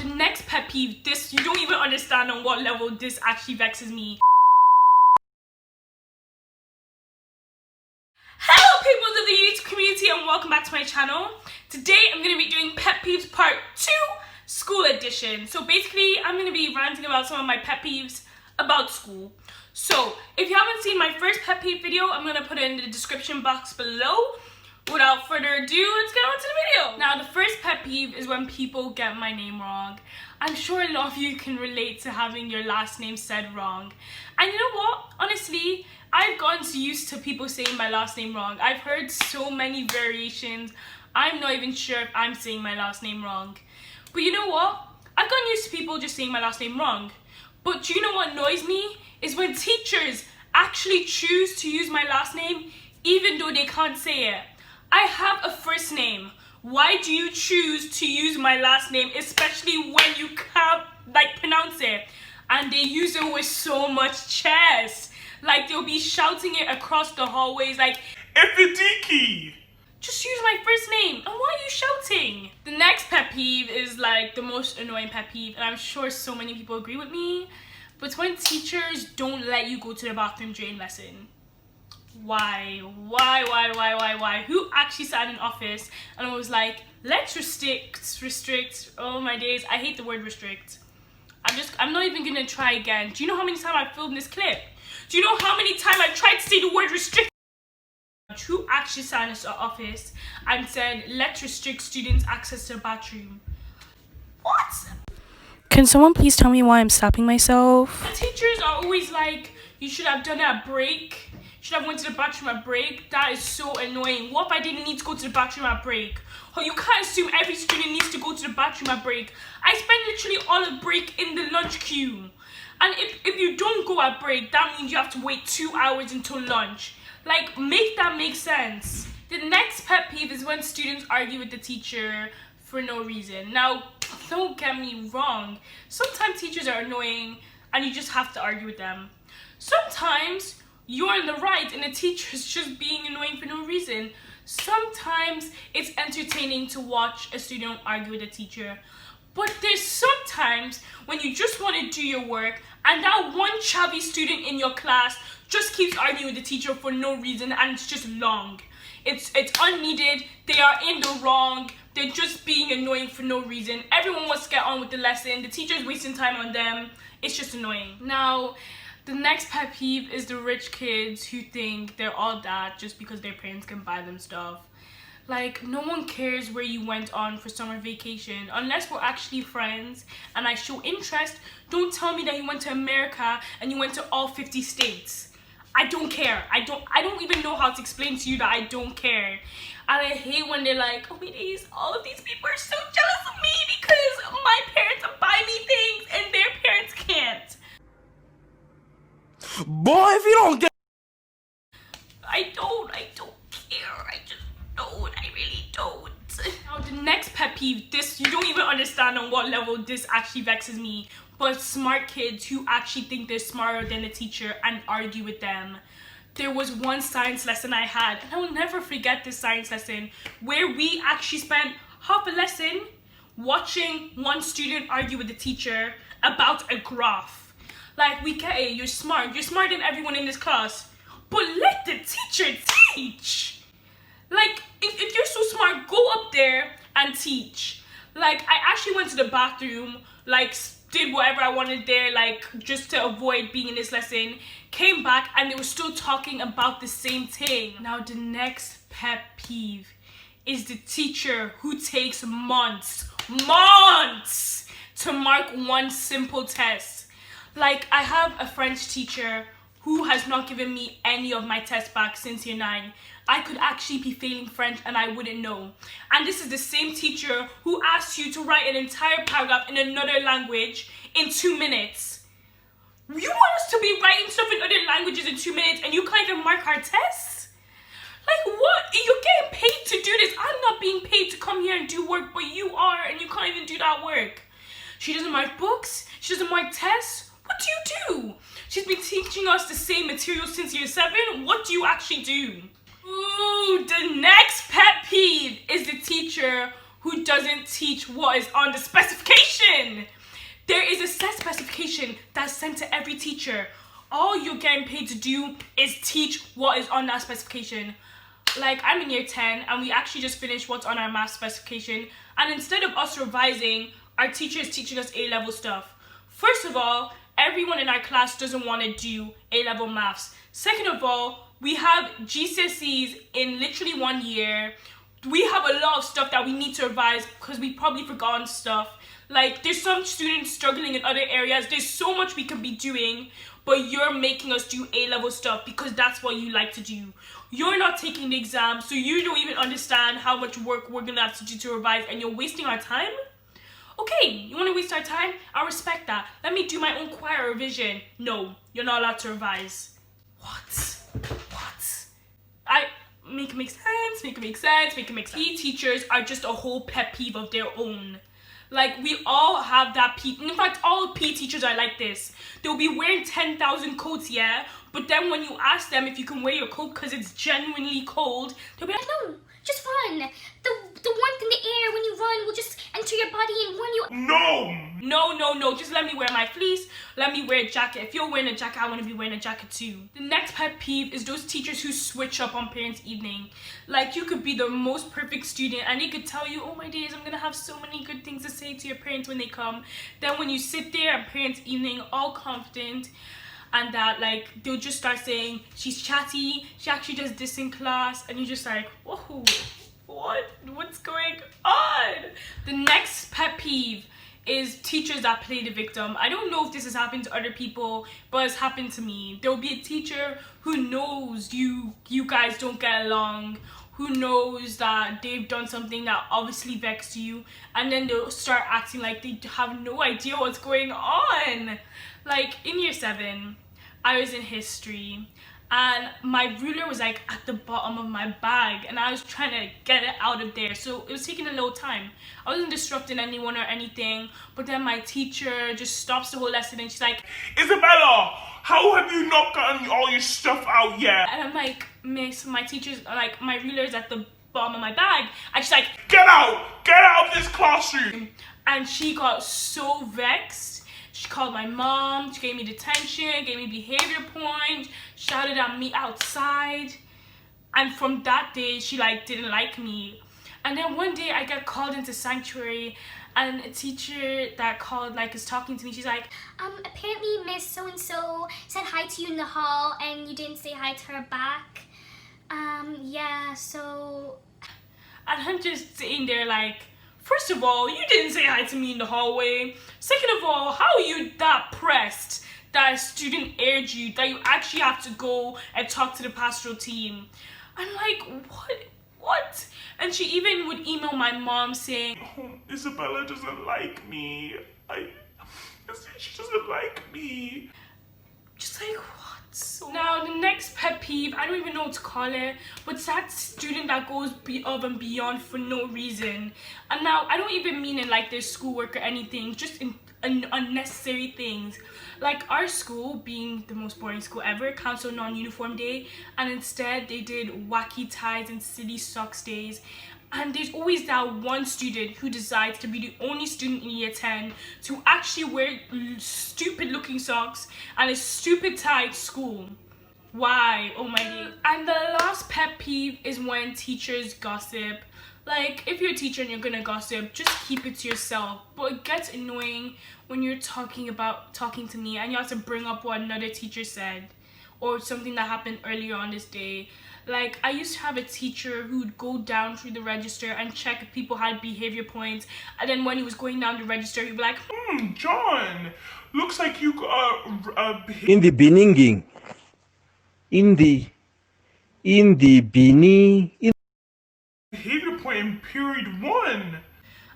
the next pet peeve, this, you don't even understand on what level this actually vexes me. Hello people of the YouTube community and welcome back to my channel. Today I'm going to be doing pet peeves part 2, school edition. So basically I'm going to be ranting about some of my pet peeves about school. So if you haven't seen my first pet peeve video, I'm going to put it in the description box below. Without further ado, let's get on to the video. Now the first pet peeve is when people get my name wrong. I'm sure a lot of you can relate to having your last name said wrong. And you know what? Honestly, I've gotten used to people saying my last name wrong. I've heard so many variations. I'm not even sure if I'm saying my last name wrong. But you know what? I've gotten used to people just saying my last name wrong. But do you know what annoys me? Is when teachers actually choose to use my last name even though they can't say it. I have a first name. Why do you choose to use my last name, especially when you can't pronounce it? And they use it with so much chest. Like they'll be shouting it across the hallways like, Ifidiki! Just use my first name. And why are you shouting? The next pet peeve is like the most annoying pet peeve, and I'm sure so many people agree with me. But it's when teachers don't let you go to the bathroom during lesson. Why? Who actually sat in an office and was like, let's restrict. Oh my days, I hate the word restrict. I'm not even gonna try again. Do you know how many times I filmed this clip? Do you know how many times I tried to say the word restrict? Who actually sat in an office and said, let's restrict students' access to the bathroom? What? Can someone please tell me why I'm stopping myself? The teachers are always like, you should have done it at break. Should have went to the bathroom at break. That is so annoying. What if I didn't need to go to the bathroom at break? Oh, you can't assume every student needs to go to the bathroom at break. I spend literally all of break in the lunch queue. And if you don't go at break, that means you have to wait 2 hours until lunch. Like, make that make sense. The next pet peeve is when students argue with the teacher for no reason. Now, don't get me wrong. Sometimes teachers are annoying and you just have to argue with them. Sometimes you're in the right and the teacher's just being annoying for no reason. Sometimes it's entertaining to watch a student argue with a teacher. But there's sometimes when you just want to do your work and that one chubby student in your class just keeps arguing with the teacher for no reason and it's just long. It's unneeded, they are in the wrong, they're just being annoying for no reason. Everyone wants to get on with the lesson, the teacher's wasting time on them. It's just annoying. Now, the next pet peeve is the rich kids who think they're all that just because their parents can buy them stuff. Like, no one cares where you went on for summer vacation. Unless we're actually friends and I show interest, don't tell me that you went to America and you went to all 50 states. I don't care. I don't even know how to explain to you that I don't care. And I hate when they're like, oh my days, all of these people are so jealous of me because my parents buy me things and their parents can't. Boy, if you don't get... I don't care. I just don't. I really don't. Now the next pet peeve, this, you don't even understand on what level this actually vexes me. But smart kids who actually think they're smarter than the teacher and argue with them. There was one science lesson I had, and I will never forget this science lesson, where we actually spent half a lesson watching one student argue with the teacher about a graph. Like, we get it, you're smarter than everyone in this class, but let the teacher teach. Like, if you're so smart, go up there and teach. Like, I actually went to the bathroom, like, did whatever I wanted there, like, just to avoid being in this lesson, came back, and they were still talking about the same thing. Now, the next pet peeve is the teacher who takes months to mark one simple test. Like, I have a French teacher who has not given me any of my tests back since year 9. I could actually be failing French and I wouldn't know. And this is the same teacher who asks you to write an entire paragraph in another language in 2 minutes. You want us to be writing stuff in other languages in 2 minutes and you can't even mark our tests? Like, what? You're getting paid to do this. I'm not being paid to come here and do work, but you are, and you can't even do that work. She doesn't mark books. She doesn't mark tests. What do you do? She's been teaching us the same material since year 7. What do you actually do? Ooh, the next pet peeve is the teacher who doesn't teach what is on the specification. set specification that's sent to every teacher. All you're getting paid to do is teach what is on that specification. Like, I'm in year 10 and we actually just finished what's on our math specification, and instead of us revising, our teacher is teaching us A-level stuff. First of all, everyone in our class doesn't want to do A-level maths. Second of all, we have GCSEs in literally 1 year. We have a lot of stuff that we need to revise because we probably forgotten stuff. Like, there's some students struggling in other areas. There's so much we can be doing, but you're making us do A-level stuff because that's what you like to do. You're not taking the exam, so you don't even understand how much work we're gonna have to do to revise, and you're wasting our time? Okay, you wanna waste our time? I respect that. Let me do my own choir revision. No, you're not allowed to revise. What? Make it make sense. PE teachers are just a whole pet peeve of their own. Like, we all have that PE. In fact, all PE teachers are like this. They'll be wearing 10,000 coats, yeah? But then when you ask them if you can wear your coat because it's genuinely cold, they'll be like, no, just run. The warmth in the air when you run will just enter your body and warm you. No. Just let me wear my fleece. Let me wear a jacket. If you're wearing a jacket, I want to be wearing a jacket too. The next pet peeve is those teachers who switch up on parents' evening. Like, you could be the most perfect student and they could tell you, oh my days, I'm going to have so many good things to say to your parents when they come. Then when you sit there at parents' evening, all confident, and that, like, they'll just start saying, she's chatty, she actually does this in class, and you're just like, whoa, what's going on? The next pet peeve is teachers that play the victim. I don't know if this has happened to other people, but it's happened to me. There'll be a teacher who knows you guys don't get along, who knows that they've done something that obviously vexed you, and then they'll start acting like they have no idea what's going on. Like, in year 7, I was in history, and my ruler was like at the bottom of my bag, and I was trying to get it out of there, so it was taking a little time. I wasn't disrupting anyone or anything, but then my teacher just stops the whole lesson and she's like, Isabella, how have you not gotten all your stuff out yet? and I'm like, miss, my teacher's like, my ruler's at the bottom of my bag, and she's like, Get out of this classroom. and she got so vexed. She called my mom, she gave me detention, gave me behavior points, shouted at me outside. And from that day, she like didn't like me. And then one day I got called into sanctuary, and a teacher that called like is talking to me. She's like, Apparently Miss So-and-so said hi to you in the hall and you didn't say hi to her back. Yeah, so... and I'm just sitting there like, first of all, you didn't say hi to me in the hallway. Second of all, how are you that pressed that a student aired you that you actually have to go and talk to the pastoral team? I'm like, what? And she even would email my mom saying, Oh, Isabella doesn't like me. She doesn't like me. just like, what? Now, the next pet peeve, I don't even know what to call it, but it's that student that goes above and beyond for no reason. And now, I don't even mean it like their schoolwork or anything, just in unnecessary things. Like, our school, being the most boring school ever, canceled non-uniform day, and instead they did wacky ties and silly socks days. And there's always that one student who decides to be the only student in year 10 to actually wear stupid looking socks and a stupid tie at school. Why? Oh my god. And the last pet peeve is when teachers gossip. Like, if you're a teacher and you're gonna gossip, just keep it to yourself. But it gets annoying when you're talking to me and you have to bring up what another teacher said or something that happened earlier on this day. Like, I used to have a teacher who'd go down through the register and check if people had behavior points, and then when he was going down the register, he'd be like, John, looks like you got in the beginning, in the beginning, behavior point in period 1.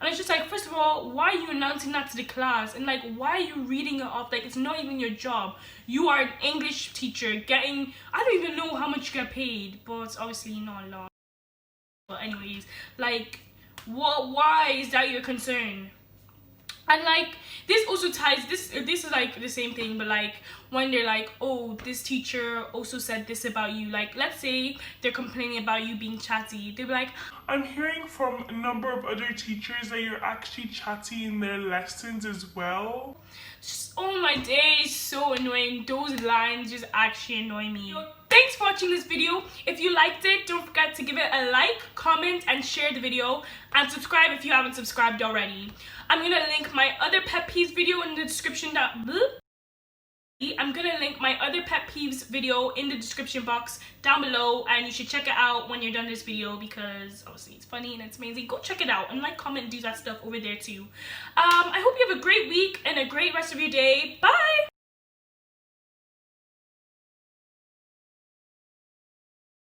and it's just like, first of all, why are you announcing that to the class? And like, why are you reading it off? Like, it's not even your job. You are an English teacher getting, I don't even know how much you get paid, but it's obviously not a lot. But anyways, like, why is that your concern? And like, this also ties, this is like the same thing, but like, when they're like, oh, this teacher also said this about you. Like, let's say they're complaining about you being chatty. They'll be like, I'm hearing from a number of other teachers that you're actually chatty in their lessons as well. Just, oh my days, so annoying. Those lines just actually annoy me. Thanks for watching this video. If you liked it, don't forget to give it a like, comment, and share the video. And subscribe if you haven't subscribed already. I'm gonna link my other pet peeves video in the description down. I'm gonna link my other pet peeves video in the description box down below, and you should check it out when you're done this video because obviously it's funny and it's amazing. Go check it out and like, comment, and do that stuff over there too. I hope you have a great week and a great rest of your day. Bye!